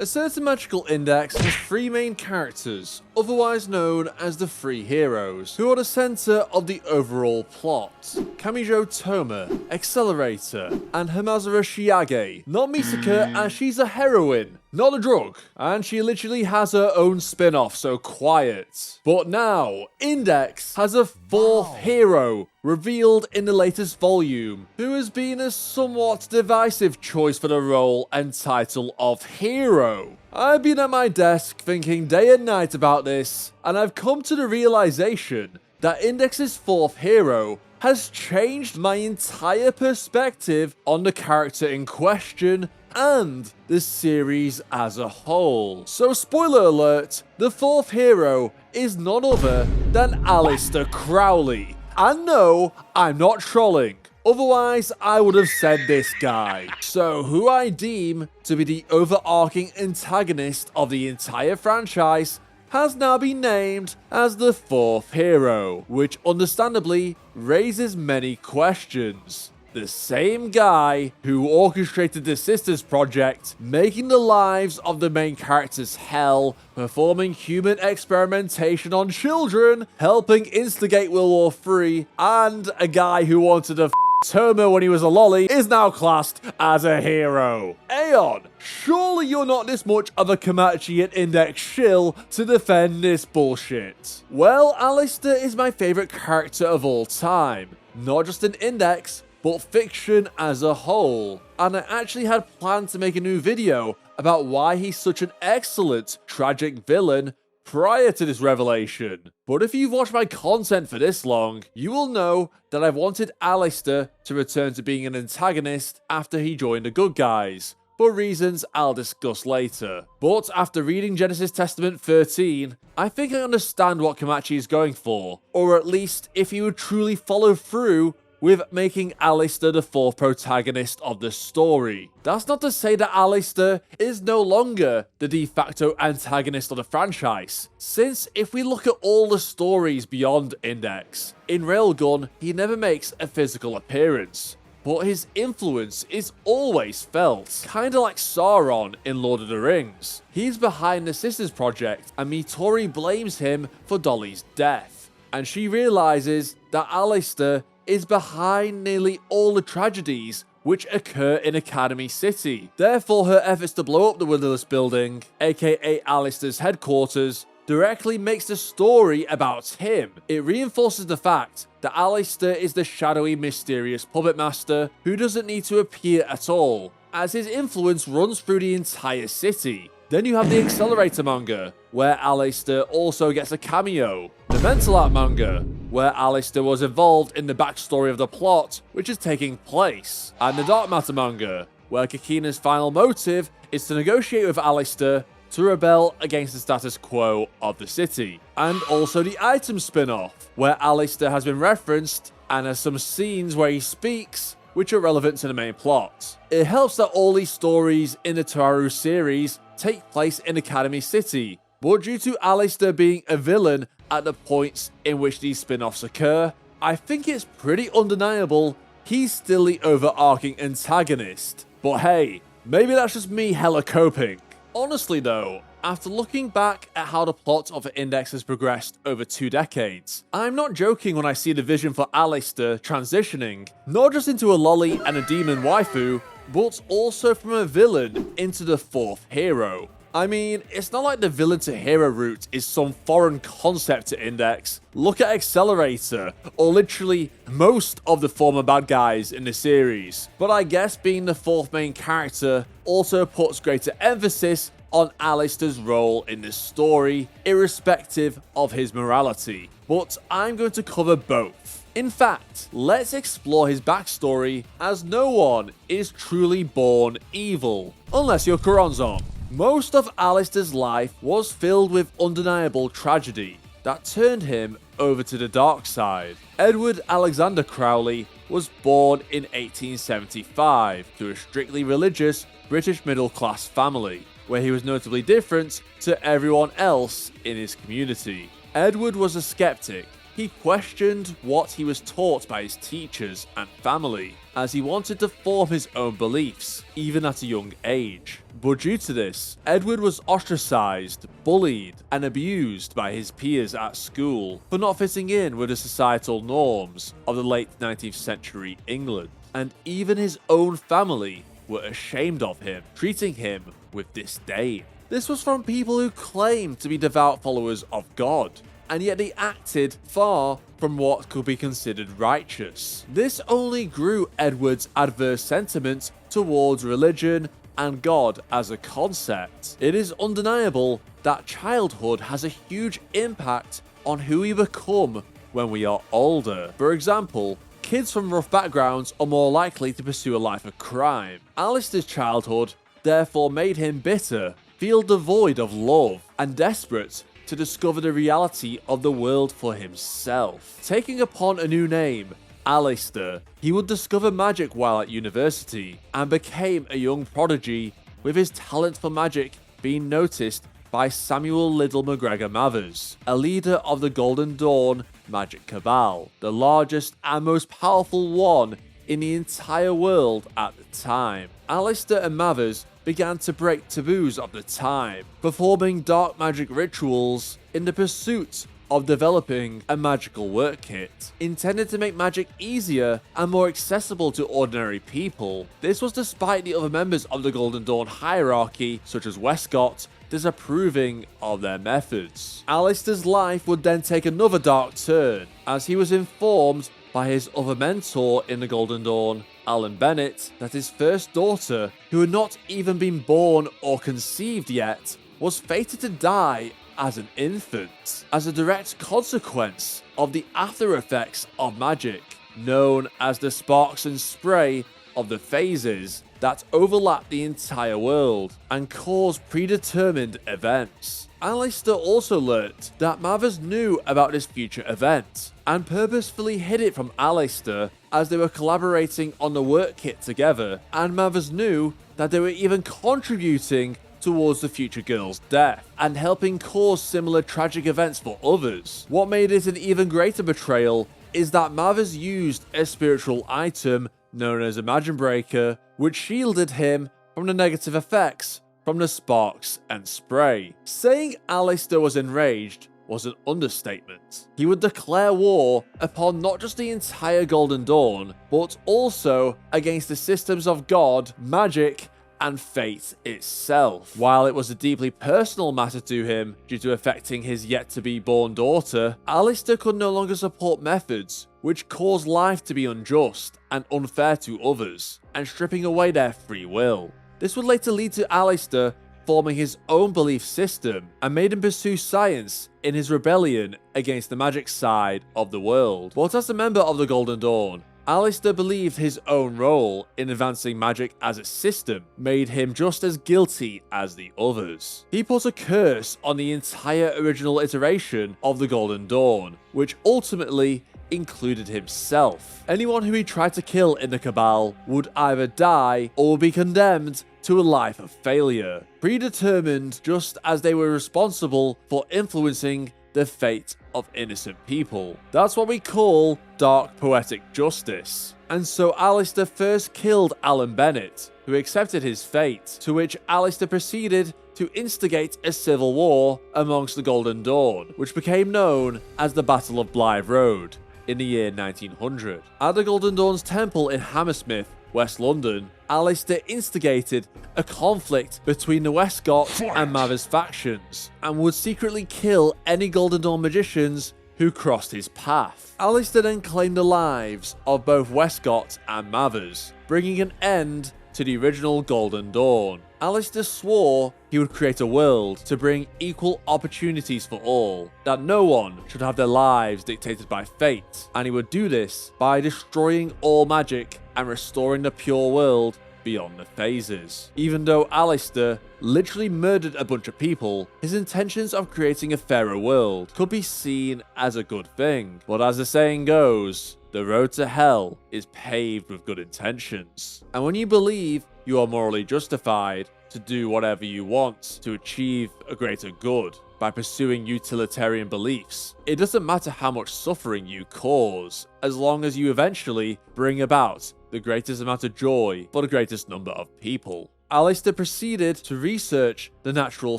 A certain magical index has three main characters, otherwise known as the three heroes, who are the center of the overall plot. Kamijo Toma, Accelerator, and Hamazura Shiage. Not Misaka, as she's a heroine, not a drug, and she literally has her own spin-off, so quiet. But now, Index has a fourth hero, revealed in the latest volume, who has been a somewhat divisive choice for the role and title of hero. I've been at my desk thinking day and night about this, and I've come to the realization that Index's fourth hero has changed my entire perspective on the character in question and the series as a whole. So spoiler alert, the fourth hero is none other than Aleister Crowley. And no, I'm not trolling. Otherwise, I would have said this guy. So, who I deem to be the overarching antagonist of the entire franchise has now been named as the fourth hero, which understandably raises many questions. The same guy who orchestrated the Sisters Project, making the lives of the main characters hell, performing human experimentation on children, helping instigate World War III, and a guy who wanted to Toma when he was a lolly, is now classed as a hero. Aeon, surely you're not this much of a Kamachi and Index shill to defend this bullshit. Well, Aleister is my favorite character of all time, not just in Index, but fiction as a whole. And I actually had planned to make a new video about why he's such an excellent tragic villain prior to this revelation. But if you've watched my content for this long, you will know that I've wanted Aleister to return to being an antagonist after he joined the good guys, for reasons I'll discuss later. But after reading Genesis Testament 13, I think I understand what Kamachi is going for, or at least if he would truly follow through with making Aleister the fourth protagonist of the story. That's not to say that Aleister is no longer the de facto antagonist of the franchise, since if we look at all the stories beyond Index, in Railgun he never makes a physical appearance, but his influence is always felt, kinda like Sauron in Lord of the Rings. He's behind the Sisters Project, and Mitori blames him for Dolly's death, and she realizes that Aleister is behind nearly all the tragedies which occur in Academy City. Therefore, her efforts to blow up the Windowless Building, aka Aleister's headquarters, directly makes the story about him. It reinforces the fact that Aleister is the shadowy, mysterious puppet master who doesn't need to appear at all, as his influence runs through the entire city. Then you have the Accelerator manga, where Aleister also gets a cameo. The Mental Art manga, where Aleister was involved in the backstory of the plot, which is taking place. And the Dark Matter manga, where Kakina's final motive is to negotiate with Aleister to rebel against the status quo of the city. And also the Item spin-off, where Aleister has been referenced and has some scenes where he speaks which are relevant to the main plot. It helps that all these stories in the Toaru series take place in Academy City, but due to Aleister being a villain at the points in which these spin-offs occur, I think it's pretty undeniable he's still the overarching antagonist. But hey, maybe that's just me hella coping. Honestly though, after looking back at how the plot of the Index has progressed over 2 decades, I'm not joking when I see the vision for Aleister transitioning, not just into a lolly and a demon waifu, but also from a villain into the fourth hero. I mean, it's not like the villain to hero route is some foreign concept to Index. Look at Accelerator, or literally most of the former bad guys in the series. But I guess being the fourth main character also puts greater emphasis on Aleister's role in this story, irrespective of his morality. But I'm going to cover both. In fact, let's explore his backstory, as no one is truly born evil, unless you're Kuronzon. Most of Aleister's life was filled with undeniable tragedy that turned him over to the dark side. Edward Alexander Crowley was born in 1875 to a strictly religious British middle-class family, where he was notably different to everyone else in his community. Edward was a skeptic. He questioned what he was taught by his teachers and family. as he wanted to form his own beliefs, even at a young age. But due to this, Edward was ostracized, bullied, and abused by his peers at school for not fitting in with the societal norms of the late 19th century England. And even his own family were ashamed of him, treating him with disdain. This was from people who claimed to be devout followers of God, and yet they acted far from what could be considered righteous. This only grew Edward's adverse sentiment towards religion and God as a concept. It is undeniable that childhood has a huge impact on who we become when we are older. For example, kids from rough backgrounds are more likely to pursue a life of crime. Alistair's childhood therefore made him bitter, feel devoid of love, and desperate to discover the reality of the world for himself. Taking upon a new name, Alistair, he would discover magic while at university, and became a young prodigy, with his talent for magic being noticed by Samuel Liddell McGregor Mathers, a leader of the Golden Dawn Magic Cabal, the largest and most powerful one in the entire world at the time. Alistair and Mathers began to break taboos of the time, performing dark magic rituals in the pursuit of developing a magical work kit, intended to make magic easier and more accessible to ordinary people. This was despite the other members of the Golden Dawn hierarchy, such as Westcott, disapproving of their methods. Alistair's life would then take another dark turn, as he was informed by his other mentor in the Golden Dawn, Alan Bennett, that his first daughter, who had not even been born or conceived yet, was fated to die as an infant, as a direct consequence of the after effects of magic, known as the sparks and spray of the phases that overlap the entire world and cause predetermined events. Alistair also learnt that Mathers knew about this future event, and purposefully hid it from Alistair as they were collaborating on the work kit together, and Mathers knew that they were even contributing towards the future girl's death, and helping cause similar tragic events for others. What made it an even greater betrayal is that Mathers used a spiritual item known as Imagine Breaker, which shielded him from the negative effects from the sparks and spray. Saying Alistair was enraged was an understatement. He would declare war upon not just the entire Golden Dawn, but also against the systems of God, magic, and fate itself. While it was a deeply personal matter to him due to affecting his yet-to-be-born daughter, Alistair could no longer support methods which caused life to be unjust and unfair to others, and stripping away their free will. This would later lead to Alistair forming his own belief system, and made him pursue science in his rebellion against the magic side of the world. But as a member of the Golden Dawn, Alistair believed his own role in advancing magic as a system made him just as guilty as the others. He put a curse on the entire original iteration of the Golden Dawn, which ultimately included himself. Anyone who he tried to kill in the Cabal would either die or be condemned to a life of failure, predetermined just as they were responsible for influencing the fate of innocent people. That's what we call dark poetic justice. And so Alistair first killed Alan Bennett, who accepted his fate, to which Alistair proceeded to instigate a civil war amongst the Golden Dawn, which became known as the Battle of Blythe Road in the year 1900. At the Golden Dawn's temple in Hammersmith, West London, Alistair instigated a conflict between the Westcott and Mathers factions, and would secretly kill any Golden Dawn magicians who crossed his path. Alistair then claimed the lives of both Westcott and Mathers, bringing an end to the original Golden Dawn. Alistair swore he would create a world to bring equal opportunities for all, that no one should have their lives dictated by fate, and he would do this by destroying all magic and restoring the pure world beyond the phases. Even though Alistair literally murdered a bunch of people, his intentions of creating a fairer world could be seen as a good thing. But as the saying goes, the road to hell is paved with good intentions. And when you believe you are morally justified to do whatever you want to achieve a greater good by pursuing utilitarian beliefs. It doesn't matter how much suffering you cause, as long as you eventually bring about the greatest amount of joy for the greatest number of people. Alistair proceeded to research the natural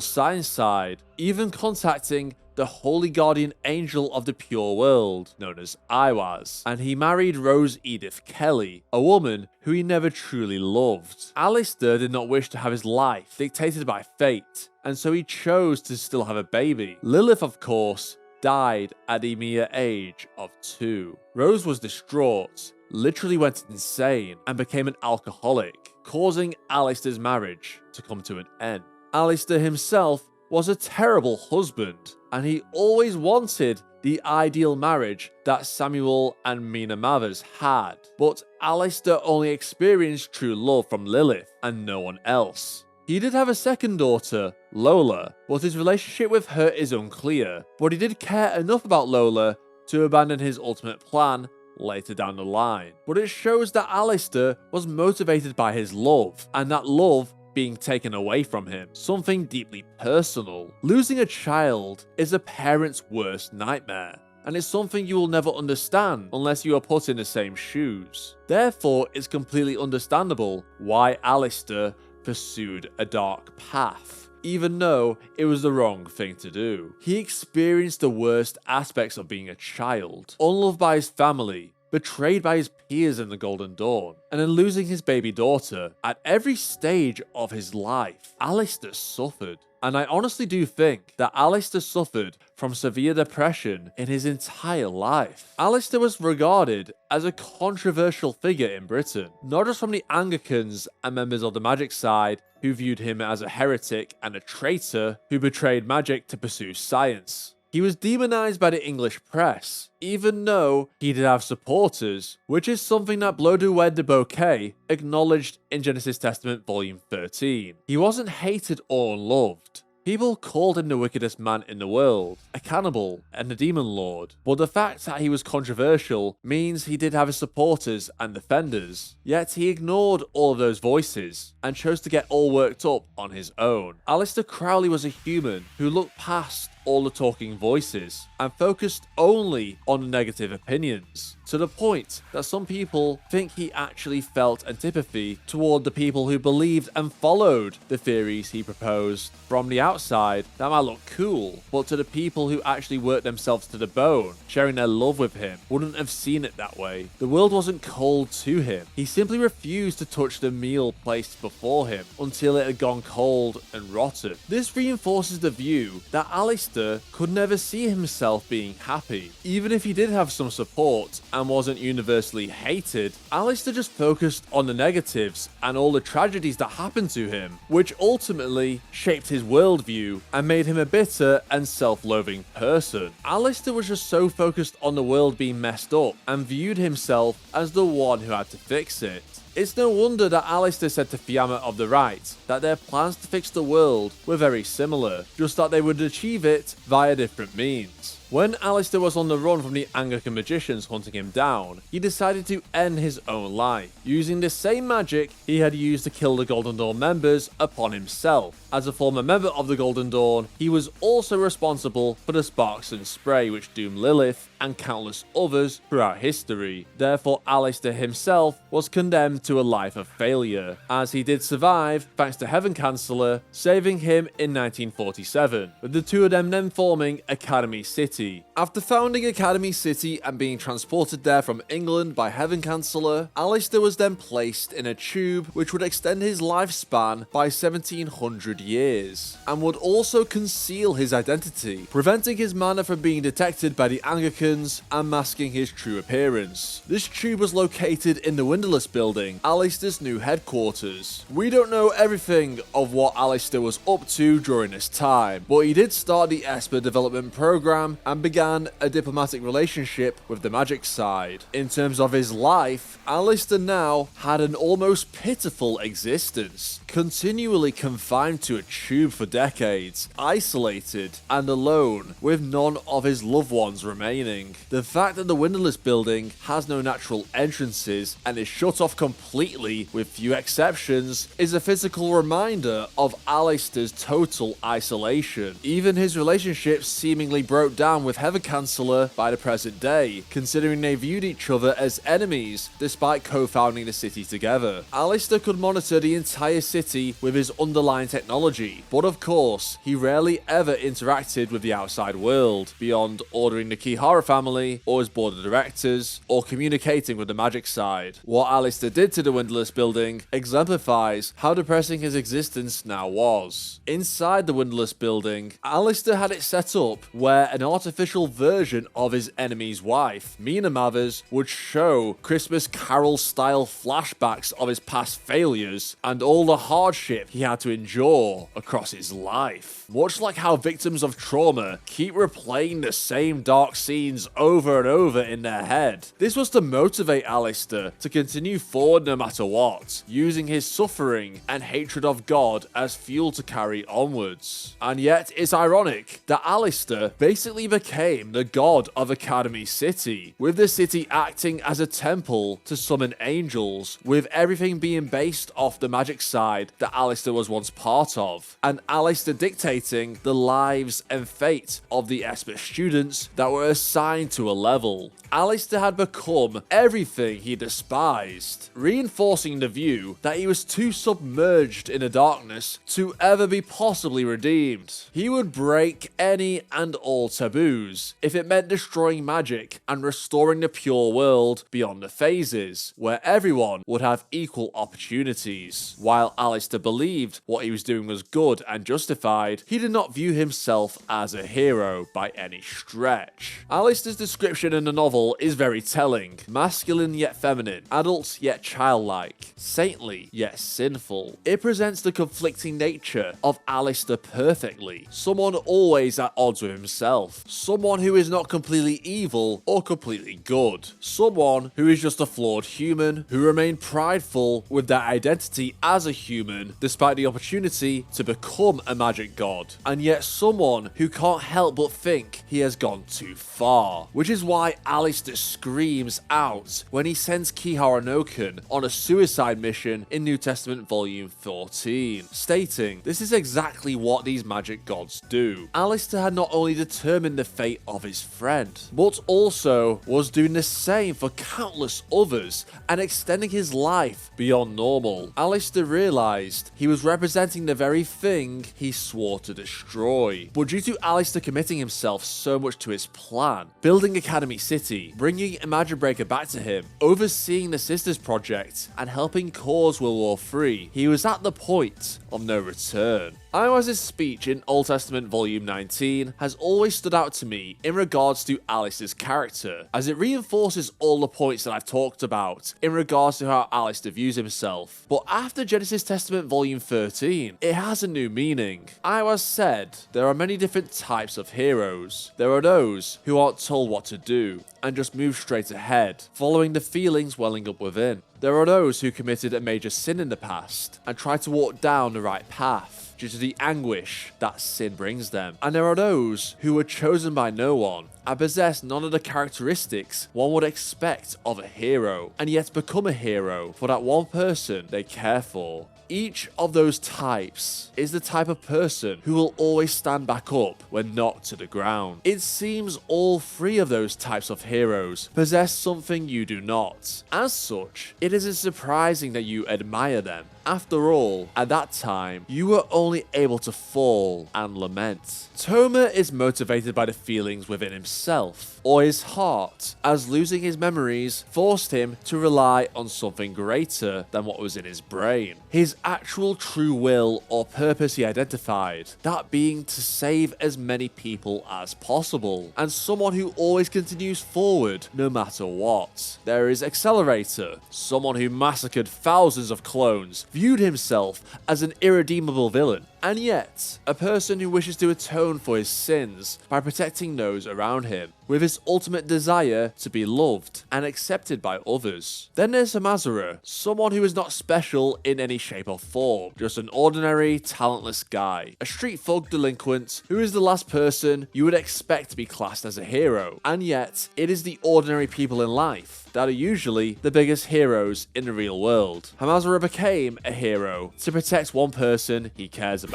science side, even contacting the Holy Guardian Angel of the Pure World, known as Iwaz, and he married Rose Edith Kelly, a woman who he never truly loved. Alistair did not wish to have his life dictated by fate, and so he chose to still have a baby. Lilith, of course, died at the mere age of 2. Rose was distraught, literally went insane, and became an alcoholic, causing Alistair's marriage to come to an end. Alistair himself was a terrible husband, and he always wanted the ideal marriage that Samuel and Mina Mathers had, but Alistair only experienced true love from Lilith and no one else. He did have a second daughter, Lola, but his relationship with her is unclear, but he did care enough about Lola to abandon his ultimate plan later down the line. But it shows that Alistair was motivated by his love, and that love being taken away from him, something deeply personal. Losing a child is a parent's worst nightmare, and it's something you will never understand unless you are put in the same shoes. Therefore, it's completely understandable why Alistair pursued a dark path, even though it was the wrong thing to do. He experienced the worst aspects of being a child, unloved by his family, betrayed by his peers in the Golden Dawn, and then losing his baby daughter. At every stage of his life, Alistair suffered. And I honestly do think that Alistair suffered from severe depression in his entire life. Alistair was regarded as a controversial figure in Britain, not just from the Anglicans and members of the magic side who viewed him as a heretic and a traitor who betrayed magic to pursue science. He was demonized by the English press, even though he did have supporters, which is something that Bloduwed de Bouquet acknowledged in Genesis Testament Volume 13. He wasn't hated or unloved. People called him the wickedest man in the world, a cannibal, and a demon lord, but the fact that he was controversial means he did have his supporters and defenders, yet he ignored all of those voices and chose to get all worked up on his own. Aleister Crowley was a human who looked past all the talking voices and focused only on the negative opinions, to the point that some people think he actually felt antipathy toward the people who believed and followed the theories he proposed. From the outside, that might look cool, but to the people who actually worked themselves to the bone, sharing their love with him, wouldn't have seen it that way. The world wasn't cold to him. He simply refused to touch the meal placed before him until it had gone cold and rotten. This reinforces the view that Aleister could never see himself being happy. Even if he did have some support and wasn't universally hated, Aleister just focused on the negatives and all the tragedies that happened to him, which ultimately shaped his worldview and made him a bitter and self-loathing person. Aleister was just so focused on the world being messed up and viewed himself as the one who had to fix it. It's no wonder that Aleister said to Fiamma of the Right that their plans to fix the world were very similar, just that they would achieve it via different means. When Aleister was on the run from the Anglican magicians hunting him down, he decided to end his own life, using the same magic he had used to kill the Golden Dawn members upon himself. As a former member of the Golden Dawn, he was also responsible for the sparks and spray which doomed Lilith and countless others throughout history. Therefore, Aleister himself was condemned to a life of failure, as he did survive thanks to Heaven Chancellor saving him in 1947, with the two of them then forming Academy City. After founding Academy City and being transported there from England by Heaven Chancellor, Aleister was then placed in a tube which would extend his lifespan by 1700 years, and would also conceal his identity, preventing his mana from being detected by the Anglicans and masking his true appearance. This tube was located in the Windowless Building, Aleister's new headquarters. We don't know everything of what Aleister was up to during this time, but he did start the Esper development program and and began a diplomatic relationship with the magic side. In terms of his life, Alistair now had an almost pitiful existence, continually confined to a tube for decades, isolated and alone, with none of his loved ones remaining. The fact that the windowless building has no natural entrances and is shut off completely with few exceptions is a physical reminder of Alistair's total isolation. Even his relationship seemingly broke down with Heather Chancellor by the present day, considering they viewed each other as enemies despite co-founding the city together. Alistair could monitor the entire city with his underlying technology, but of course, he rarely ever interacted with the outside world, beyond ordering the Kihara family, or his board of directors, or communicating with the magic side. What Alistair did to the windowless building exemplifies how depressing his existence now was. Inside the windowless building, Alistair had it set up where an artificial version of his enemy's wife, Mina Mathers, would show Christmas Carol-style flashbacks of his past failures and all the hardship he had to endure across his life. Much like how victims of trauma keep replaying the same dark scenes over and over in their head. This was to motivate Alistair to continue forward no matter what, using his suffering and hatred of God as fuel to carry onwards. And yet, it's ironic that Alistair basically became the god of Academy City, with the city acting as a temple to summon angels, with everything being based off the magic side that Alistair was once part of, and Alistair dictating the lives and fate of the Esper students that were assigned to a level. Alistair had become everything he despised, reinforcing the view that he was too submerged in the darkness to ever be possibly redeemed. He would break any and all taboos if it meant destroying magic and restoring the pure world beyond the phases, where everyone would have equal opportunities. While Alistair believed what he was doing was good and justified, he did not view himself as a hero by any stretch. Alistair's description in the novel is very telling. Masculine yet feminine, adult yet childlike, saintly yet sinful. It presents the conflicting nature of Alistair perfectly. Someone always at odds with himself. Someone who is not completely evil or completely good. Someone who is just a flawed human who remained prideful with their identity as a human despite the opportunity to become a magic god. And yet someone who can't help but think he has gone too far. Which is why Alistair screams out when he sends Kihara Noken on a suicide mission in New Testament Volume 14, stating this is exactly what these magic gods do. Alistair had not only determined the fate of his friend, but also was doing the same for countless others and extending his life beyond normal. Alistair realised he was representing the very thing he swore to destroy. But due to Alistair committing himself so much to his plan, building Academy City, bringing Imagine Breaker back to him, overseeing the Sisters Project, and helping cause World War III, he was at the point of no return. Iwas's speech in Old Testament Volume 19 has always stood out to me in regards to Alistair's character, as it reinforces all the points that I've talked about in regards to how Alistair views himself. But after Genesis Testament Volume 13, it has a new meaning. Iwas said there are many different types of heroes. There are those who aren't told what to do and just move straight ahead, following the feelings welling up within. There are those who committed a major sin in the past and try to walk down the right path due to the anguish that sin brings them. And there are those who were chosen by no one and possess none of the characteristics one would expect of a hero, and yet become a hero for that one person they care for. Each of those types is the type of person who will always stand back up when knocked to the ground. It seems all three of those types of heroes possess something you do not. As such, it isn't surprising that you admire them. After all, at that time, you were only able to fall and lament. Toma is motivated by the feelings within himself, or his heart, as losing his memories forced him to rely on something greater than what was in his brain. His actual true will or purpose he identified, that being to save as many people as possible, and someone who always continues forward no matter what. There is Accelerator, someone who massacred thousands of clones, viewed himself as an irredeemable villain, and yet a person who wishes to atone for his sins by protecting those around him, with his ultimate desire to be loved and accepted by others. Then there's Hamazura, someone who is not special in any shape or form, just an ordinary, talentless guy, a street thug delinquent who is the last person you would expect to be classed as a hero, and yet it is the ordinary people in life that are usually the biggest heroes in the real world. Hamazura became a hero to protect one person he cares about.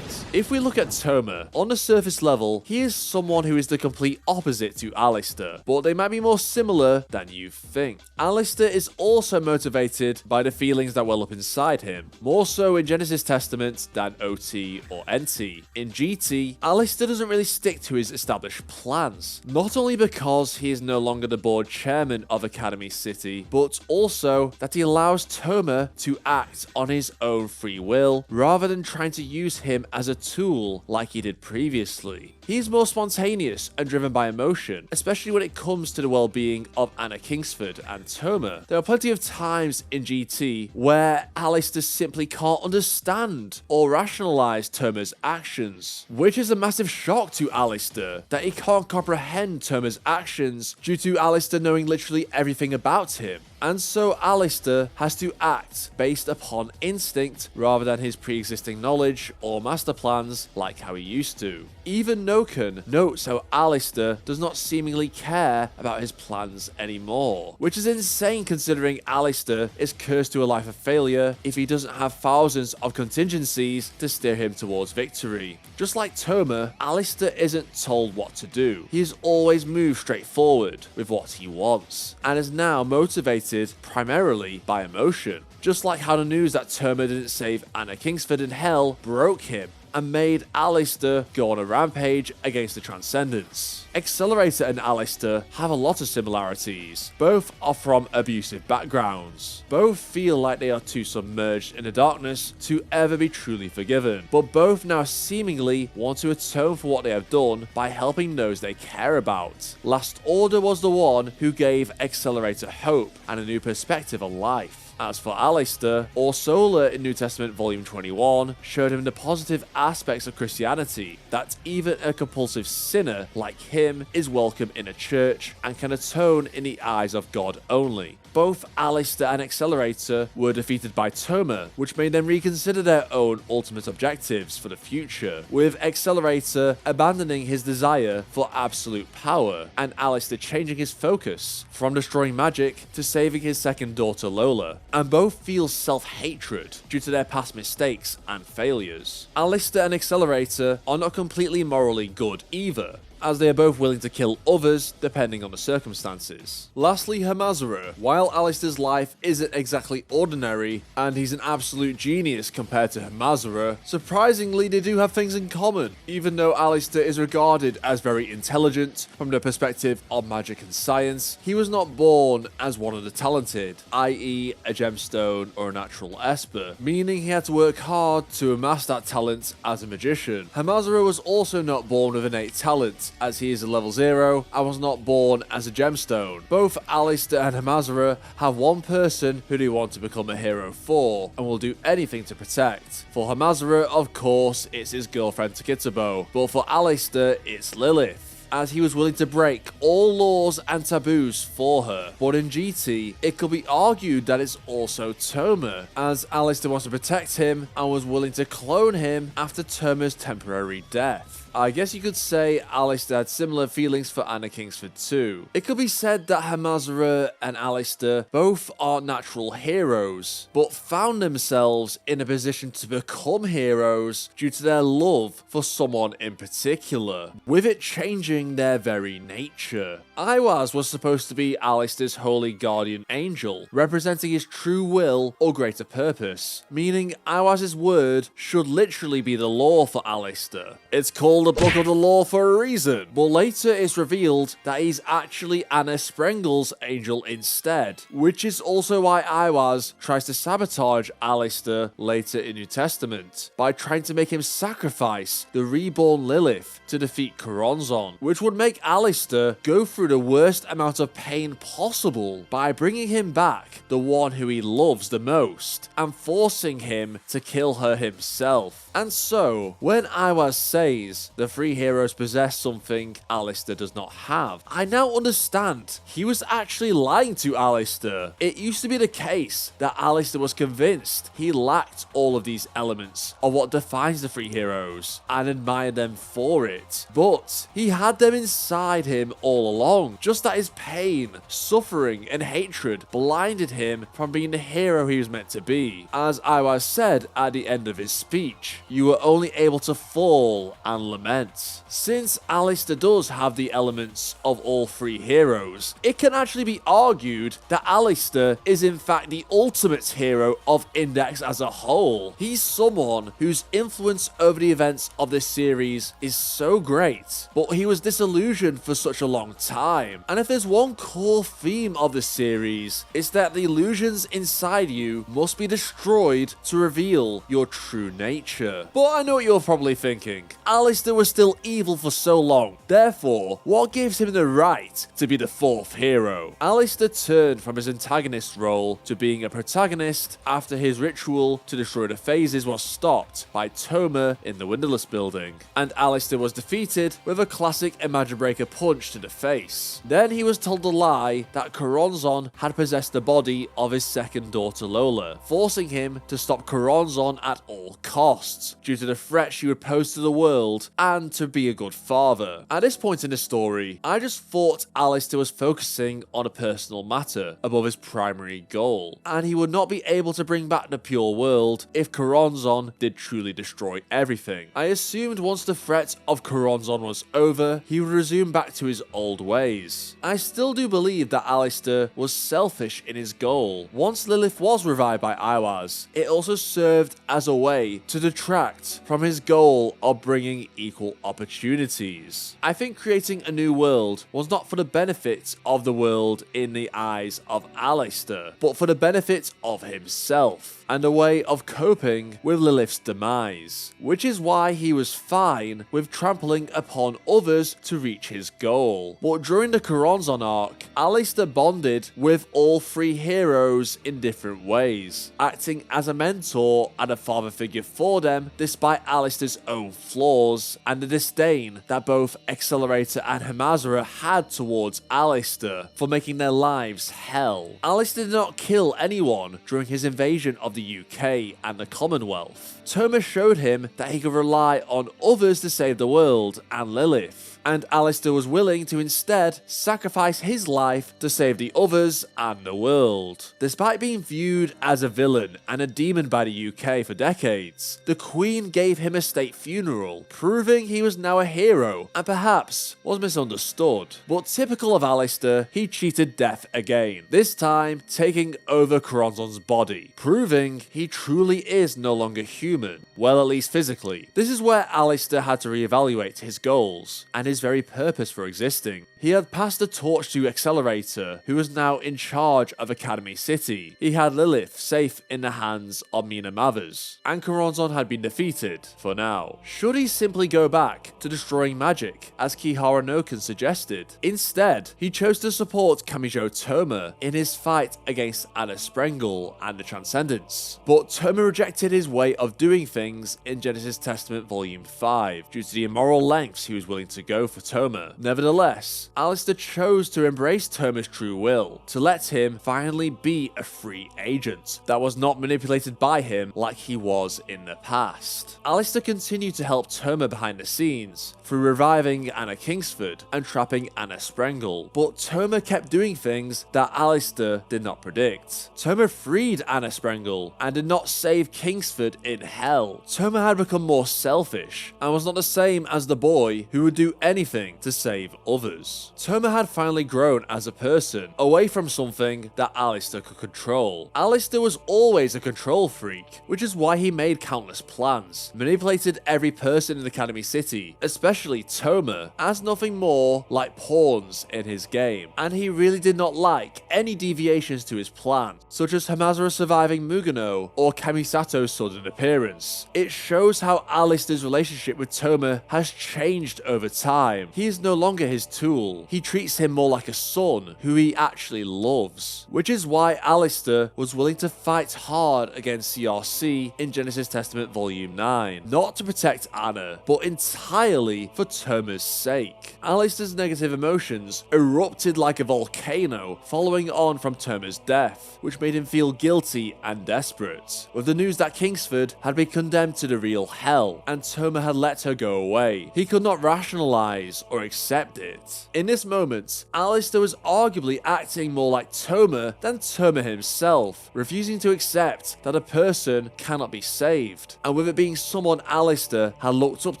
If we look at Toma, on the surface level, he is someone who is the complete opposite to Alistair, but they might be more similar than you think. Alistair is also motivated by the feelings that well up inside him, more so in Genesis Testament than OT or NT. In GT, Alistair doesn't really stick to his established plans, not only because he is no longer the board chairman of Academy City, but also that he allows Toma to act on his own free will rather than trying to use him as a tool like he did previously. He's more spontaneous and driven by emotion, especially when it comes to the well-being of Anna Kingsford and Toma. There are plenty of times in GT where Alistair simply can't understand or rationalize Toma's actions, which is a massive shock to Alistair, that he can't comprehend Toma's actions due to Alistair knowing literally everything about him. And so Alistair has to act based upon instinct rather than his pre-existing knowledge or master plans like how he used to. Even Noken notes how Alistair does not seemingly care about his plans anymore, which is insane considering Alistair is cursed to a life of failure if he doesn't have thousands of contingencies to steer him towards victory. Just like Toma, Alistair isn't told what to do. He has always moved straight forward with what he wants, and is now motivated primarily by emotion. Just like how the news that Toma didn't save Anna Kingsford in hell broke him and made Alistair go on a rampage against the Transcendents. Accelerator and Alistair have a lot of similarities. Both are from abusive backgrounds. Both feel like they are too submerged in the darkness to ever be truly forgiven, but both now seemingly want to atone for what they have done by helping those they care about. Last Order was the one who gave Accelerator hope and a new perspective on life. As for Alistair, Orsola in New Testament Volume 21 showed him the positive aspects of Christianity, that even a compulsive sinner like him is welcome in a church and can atone in the eyes of God only. Both Alistair and Accelerator were defeated by Toma, which made them reconsider their own ultimate objectives for the future, with Accelerator abandoning his desire for absolute power, and Alistair changing his focus from destroying magic to saving his second daughter Lola. And both feel self-hatred due to their past mistakes and failures. Alistair and Accelerator are not completely morally good either, as they are both willing to kill others depending on the circumstances. Lastly, Hamazura. While Alistair's life isn't exactly ordinary, and he's an absolute genius compared to Hamazura, surprisingly they do have things in common. Even though Alistair is regarded as very intelligent from the perspective of magic and science, he was not born as one of the talented, i.e. a gemstone or a natural esper, meaning he had to work hard to amass that talent as a magician. Hamazura was also not born with innate talent, as he is a level 0 and was not born as a gemstone. Both Alistair and Hamazura have one person who they want to become a hero for, and will do anything to protect. For Hamazura, of course, it's his girlfriend Takitsubo, but for Alistair, it's Lilith, as he was willing to break all laws and taboos for her. But in GT, it could be argued that it's also Toma, as Alistair wants to protect him and was willing to clone him after Toma's temporary death. I guess you could say Alistair had similar feelings for Anna Kingsford too. It could be said that Hamazura and Alistair both are natural heroes, but found themselves in a position to become heroes due to their love for someone in particular, with it changing their very nature. Iwaz was supposed to be Alistair's holy guardian angel, representing his true will or greater purpose, meaning Iwaz's word should literally be the law for Alistair. It's called the Book of the Law for a reason, but later it's revealed that he's actually Anna Sprengel's angel instead, which is also why Iwaz tries to sabotage Alistair later in New Testament by trying to make him sacrifice the reborn Lilith to defeat Choronzon, which would make Alistair go through the worst amount of pain possible by bringing him back the one who he loves the most and forcing him to kill her himself. And so, when Iwaz says the three heroes possess something Alistair does not have, I now understand he was actually lying to Alistair. It used to be the case that Alistair was convinced he lacked all of these elements of what defines the three heroes and admired them for it, but he had them inside him all along, just that his pain, suffering and hatred blinded him from being the hero he was meant to be. As Iwaz said at the end of his speech, you were only able to fall and lament. Since Alistair does have the elements of all three heroes, it can actually be argued that Alistair is in fact the ultimate hero of Index as a whole. He's someone whose influence over the events of this series is so great, but he was disillusioned for such a long time. And if there's one core theme of the series, it's that the illusions inside you must be destroyed to reveal your true nature. But I know what you're probably thinking. Alistair was still evil for so long, therefore, what gives him the right to be the fourth hero? Alistair turned from his antagonist role to being a protagonist after his ritual to destroy the phases was stopped by Toma in the Windowless building, and Alistair was defeated with a classic Imagine Breaker punch to the face. Then he was told a lie that Koronzon had possessed the body of his second daughter Lola, forcing him to stop Koronzon at all costs, due to the threat she would pose to the world and to be a good father. At this point in the story, I just thought Alistair was focusing on a personal matter above his primary goal, and he would not be able to bring back the pure world if Koronzon did truly destroy everything. I assumed once the threat of Koronzon was over, he would resume back to his old ways. I still do believe that Alistair was selfish in his goal. Once Lilith was revived by Iwaz, it also served as a way to detract from his goal of bringing equal opportunities. I think creating a new world was not for the benefit of the world in the eyes of Alistair, but for the benefit of himself, and a way of coping with Lilith's demise, which is why he was fine with trampling upon others to reach his goal. But during the Koronzon arc, Alistair bonded with all three heroes in different ways, acting as a mentor and a father figure for them despite Alistair's own flaws and the disdain that both Accelerator and Hamazura had towards Alistair for making their lives hell. Alistair did not kill anyone during his invasion of the UK and the Commonwealth. Toma showed him that he could rely on others to save the world and Lilith, and Alistair was willing to instead sacrifice his life to save the others and the world. Despite being viewed as a villain and a demon by the UK for decades, the Queen gave him a state funeral, proving he was now a hero and perhaps was misunderstood. But typical of Alistair, he cheated death again, this time taking over Koronzon's body, proving he truly is no longer human, well, at least physically. This is where Alistair had to reevaluate his goals and his very purpose for existing. He had passed the torch to Accelerator, who was now in charge of Academy City. He had Lilith safe in the hands of Mina Mathers, and Koronzon had been defeated, for now. Should he simply go back to destroying magic, as Kihara Noken suggested? Instead, he chose to support Kamijo Toma in his fight against Anna Sprengel and the Transcendence. But Toma rejected his way of doing things in Genesis Testament Volume 5, due to the immoral lengths he was willing to go for Toma. Nevertheless, Alistair chose to embrace Toma's true will, to let him finally be a free agent that was not manipulated by him like he was in the past. Alistair continued to help Toma behind the scenes, through reviving Anna Kingsford and trapping Anna Sprengel, but Toma kept doing things that Alistair did not predict. Toma freed Anna Sprengel and did not save Kingsford in hell. Toma had become more selfish and was not the same as the boy who would do anything to save others. Toma had finally grown as a person, away from something that Alistair could control. Alistair was always a control freak, which is why he made countless plans, manipulated every person in Academy City, especially Toma, as nothing more like pawns in his game, and he really did not like any deviations to his plan, such as Hamazura surviving Mugano or Kamisato's sudden appearance. It shows how Alistair's relationship with Toma has changed over time. He is no longer his tool. He treats him more like a son who he actually loves, which is why Alistair was willing to fight hard against CRC in Genesis Testament Volume Volume 9, not to protect Anna, but entirely for Toma's sake. Alistair's negative emotions erupted like a volcano following on from Toma's death, which made him feel guilty and desperate, with the news that Kingsford had been condemned to the real hell, and Toma had let her go away. He could not rationalize or accept it. In this moment, Alistair was arguably acting more like Toma than Toma himself, refusing to accept that a person cannot be saved, and with it being someone Alistair had looked up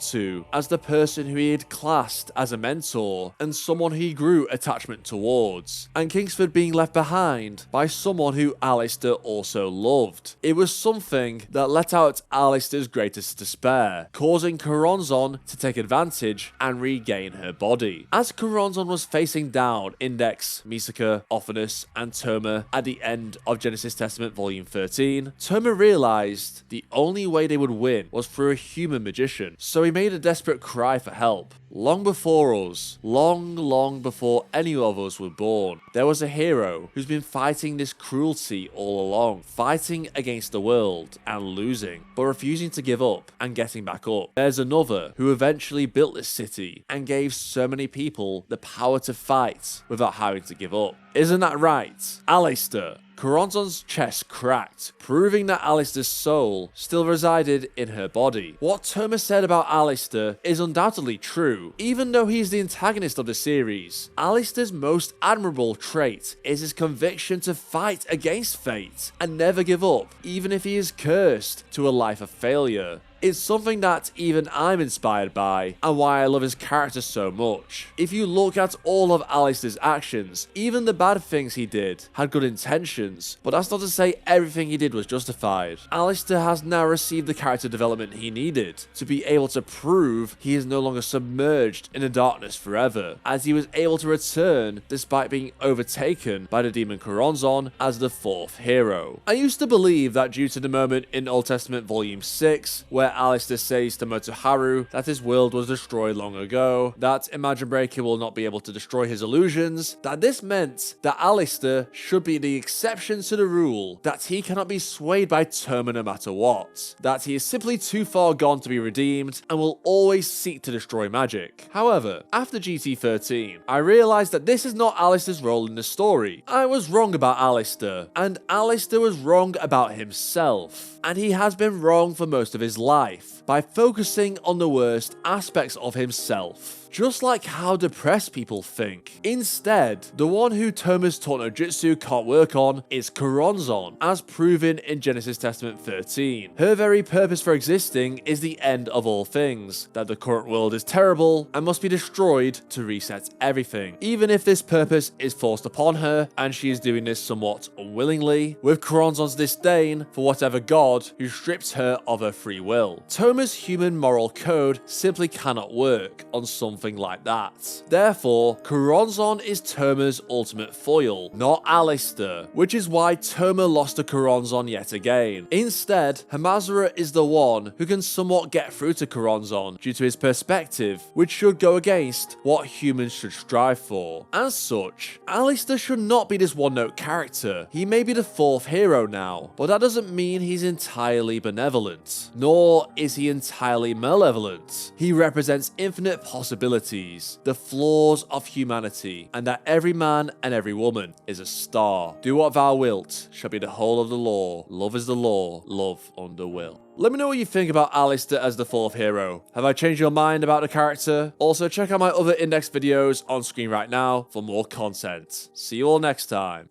to as the person who he had classed as a mentor and someone he grew attachment towards, and Kingsford being left behind by someone who Alistair also loved. It was something that let out Alistair's greatest despair, causing Choronzon to take advantage and regain her body. As Choronzon was facing down Index, Misaka, Ophanus, and Toma at the end of Genesis Testament Volume 13, Toma realized the only way they would win was through a human magician, so he made a desperate cry for help. Long before us, long before any of us were born, there was a hero who's been fighting this cruelty all along, fighting against the world and losing, but refusing to give up and getting back up. There's another who eventually built this city and gave so many people the power to fight without having to give up. Isn't that right, Alistair? Choronzon's chest cracked, proving that Alistair's soul still resided in her body. What Toma said about Alistair is undoubtedly true. Even though he's the antagonist of the series, Alistair's most admirable trait is his conviction to fight against fate and never give up, even if he is cursed to a life of failure. It's something that even I'm inspired by, and why I love his character so much. If you look at all of Alistair's actions, even the bad things he did had good intentions, but that's not to say everything he did was justified. Alistair has now received the character development he needed to be able to prove he is no longer submerged in the darkness forever, as he was able to return despite being overtaken by the demon Choronzon as the fourth hero. I used to believe that due to the moment in Old Testament Volume 6, where Alistair says to Motoi that his world was destroyed long ago, that Imagine Breaker will not be able to destroy his illusions, that this meant that Alistair should be the exception to the rule, that he cannot be swayed by Toma no matter what, that he is simply too far gone to be redeemed and will always seek to destroy magic. However, after GT13, I realized that this is not Alistair's role in the story. I was wrong about Alistair, and Alistair was wrong about himself, and he has been wrong for most of his life by focusing on the worst aspects of himself. Just like how depressed people think. Instead, the one who Toma's taught no jutsu can't work on is Choronzon, as proven in Genesis Testament 13. Her very purpose for existing is the end of all things, that the current world is terrible and must be destroyed to reset everything, even if this purpose is forced upon her and she is doing this somewhat unwillingly, with Choronzon's disdain for whatever god who strips her of her free will. Toma's human moral code simply cannot work on something like that. Therefore, Choronzon is Toma's ultimate foil, not Alistair, which is why Toma lost to Choronzon yet again. Instead, Hamazura is the one who can somewhat get through to Choronzon due to his perspective, which should go against what humans should strive for. As such, Alistair should not be this one-note character. He may be the fourth hero now, but that doesn't mean he's entirely benevolent, nor is he entirely malevolent. He represents infinite possibilities, the flaws of humanity, and that every man and every woman is a star. Do what thou wilt shall be the whole of the law. Love is the law, love under will. Let me know what you think about Alistair as the fourth hero. Have I changed your mind about the character? Also, check out my other Index videos on screen right now for more content. See you all next time.